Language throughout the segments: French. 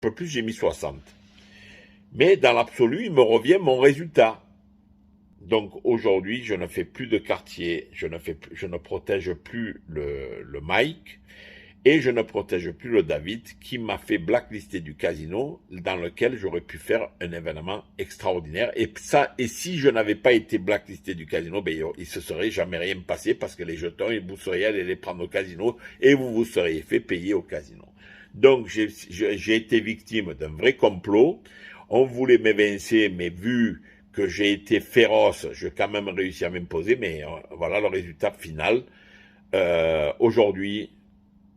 peu plus, j'ai mis 60. Mais dans l'absolu, il me revient mon résultat. Donc aujourd'hui, je ne fais plus de quartier, je ne protège plus le Mike et je ne protège plus le David qui m'a fait blacklister du casino dans lequel j'aurais pu faire un événement extraordinaire. Et ça, et si je n'avais pas été blacklisté du casino, ben, il se serait jamais rien passé parce que les jetons, vous seriez allé les prendre au casino et vous vous seriez fait payer au casino. Donc j'ai été victime d'un vrai complot. On voulait m'évincer, mais vu que j'ai été féroce, j'ai quand même réussi à m'imposer, mais voilà le résultat final. Aujourd'hui,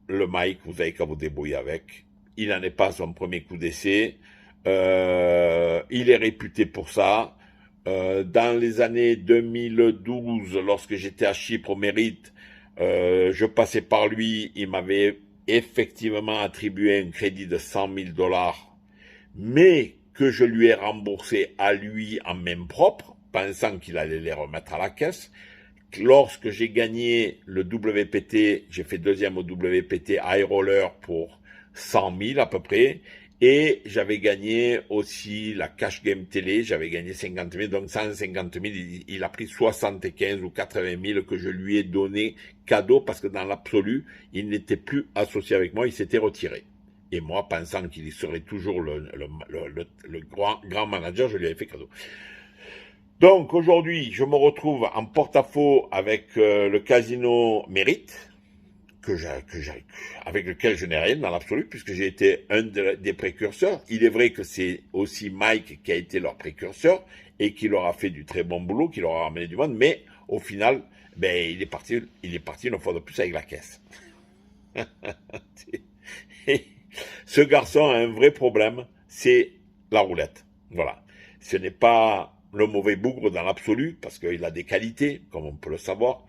le Mike, vous avez qu'à vous débrouiller avec. Il n'en est pas à son premier coup d'essai. Il est réputé pour ça. Dans les années 2012, lorsque j'étais à Chypre au Mérite, je passais par lui. Il m'avait effectivement attribué un crédit de 100 000 $, mais que je lui ai remboursé à lui en main propre, pensant qu'il allait les remettre à la caisse. Lorsque j'ai gagné le WPT, j'ai fait deuxième au WPT High Roller pour 100 000 à peu près, et j'avais gagné aussi la Cash Game Télé, j'avais gagné 50 000, donc 150 000, il a pris 75 ou 80 000 que je lui ai donné cadeau, parce que dans l'absolu, il n'était plus associé avec moi, il s'était retiré. Et moi, pensant qu'il serait toujours le grand manager, je lui avais fait cadeau. Donc aujourd'hui, je me retrouve en porte-à-faux avec le casino Mérite, avec lequel je n'ai rien dans l'absolu, puisque j'ai été un des précurseurs. Il est vrai que c'est aussi Mike qui a été leur précurseur et qui leur a fait du très bon boulot, qui leur a ramené du monde, mais au final, ben, il est parti une fois de plus avec la caisse. Ce garçon a un vrai problème, c'est la roulette. Voilà. Ce n'est pas le mauvais bougre dans l'absolu, parce qu'il a des qualités, comme on peut le savoir,